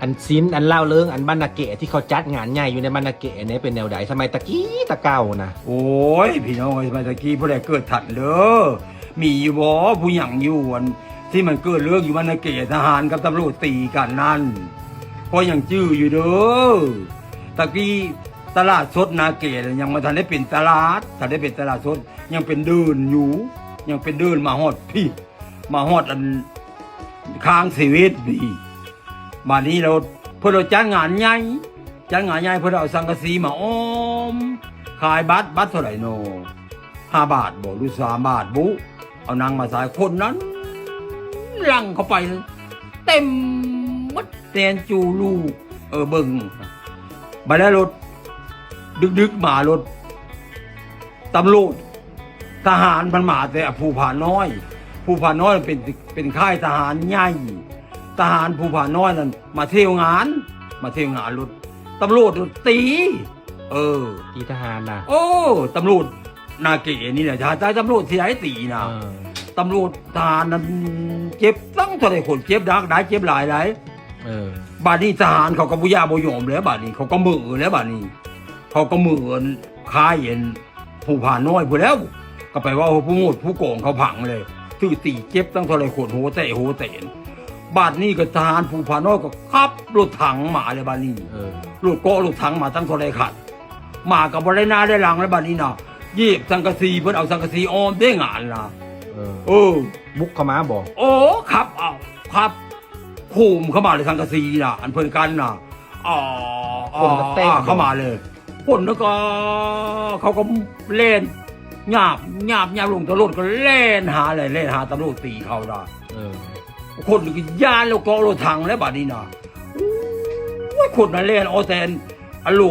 อันซินอันเล่าเรื่องอันบรรณาเกะที่เขาจัดงานใหญ่อยู่ในบรรณาเกะเนี่ยเป็นแนวใดสมัยตะกี้ตะเก่านะโอ้ยพี่น้องสมัยตะกี้ผู้ใดเกิดทันเด้อมีอยู่บ่ผู้หยังอยู่อันที่มันเกิดเรื่องอยู่มันเกทหารกับตำรวจตีกันนั่นเพราะยังจื้ออยู่เด้อตะกี้ตลาดสดนาเกตยังมาทันได้เป็นตลาดทันได้เป็นตลาดสดยังเป็นเดินอยู่ยังเป็นเดินมาฮอดพี่มาฮอดอันค้างชีวิตดีมานี้เราเพื่อเราจ้างงานใหญ่เพื่อเอาสังกะสีมาอ้อมขายบัตรเท่าไหร่โน5 บาทบ่หรือ3 บาทบุเอานางมาสายคนนั้นลังเข้าไปเต็มมัดแตนจูลูเบิ่งมาได้รถดึกมารถตำรวจทหารมันมาแต่ภูผาน้อยเป็นค่ายทหารใหญ่ทหารภูผาน้อยนั่นมาเที่ยวงานรถตำรวจตีตีทหารนะโอ้ตำรวจนาเกนี่แหละใช่ตำรวจที่ไหนตีนะตำรวจทหารนั้นเจ็บตั้งเท่าไหร่คนเจ็บดักได้เจ็บหลายบาดนี้ทหารเขาก็บุญญาบุญยมแล้วบาดนี้เขาก็มือแล้วบาดนี้เขาก็มือค่ายเย็นผู้ผ่านน้อยพูดแล้วก็ไปว่าผู้มูดผู้โกงเขาผังเลยชื่อตีเจ็บตั้งเท่าไรคนโหเตะบาดนี้ก็ทหารผู้ผ่านน้อยก็ขับรถถังมาเลยบาดนี้รถถังมาตั้งเท่าไรขัดมากับบริณาได้หลังแล้วบาดนี้นะเย็บสังกะสีเพื่อเอาสังกะสีออมได้งานนะบุกเข้ามาบอกครับภูมิเข้ามาเลยสังกะสีนะอันเพิ่นกันนะคนก็เต้นเข้ามาเลยคนแล้วก็เขาก็เล่นหยาบลงตำรวจก็เล่นหาตำรวจตีเขาได้คนก็ยานแล้วก็รถถังแล้วบาดนี้นะคนนั้นเล่นแทนล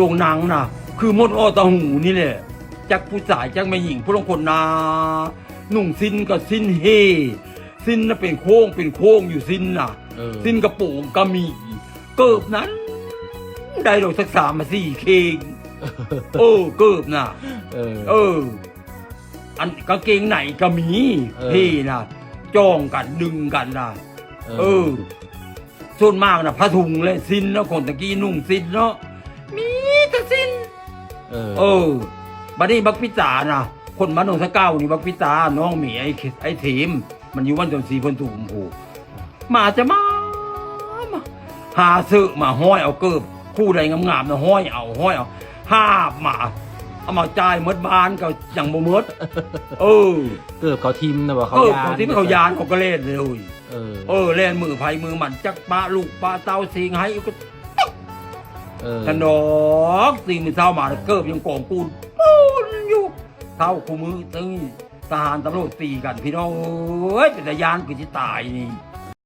งหนังนะคือมดตะหูนี่แหละจักผู้ชายจักไม่หญิงผู้ลงคนนานุ่งสิ้นก็สิ้นเฮสิ้นน่ะเป็นโค้งอยู่สิ้นน่ะสิ้นกระโปรงก็มีเกิบนั้นได้ดอกสัก3-4 เคงเกิบน่ะอันกางเกงไหนก็มีพี่น่ะจ้องกันดึงกันน่ะส่วนมากน่ะผ้าถุงเลยสิ้นเนาะคนตะกี้นุ่งสิ้นเนาะมีแต่สิ้นบัดนี้บักพิจาน่ะคนบ้านหนองสะเก้านี่บักพิจาน้องหมีไอ้ถีมมันอยู่วันจนสีพ้นถุงผูมาจะมาหาซื้อมาห้อยเอาเกิบคู่ใดงามๆนะห้อยเอาหาบมาเอามาจ่ายมดบานก็อย่างบ่มดเกิบเขาทิมนะบอกเขายานเขายานเขาก็เล่นเลยเล่นมือไผ่มือมันจักปลาลูกปลาเต้าสิงให้ก็กันดอกสิ่งมือเท้ามาเกิบยังกองปูนอยู่เท้าคู่มือตึงทหารตำรวจตีกันพี่น้องเป็นตะยานคือจะตายนี่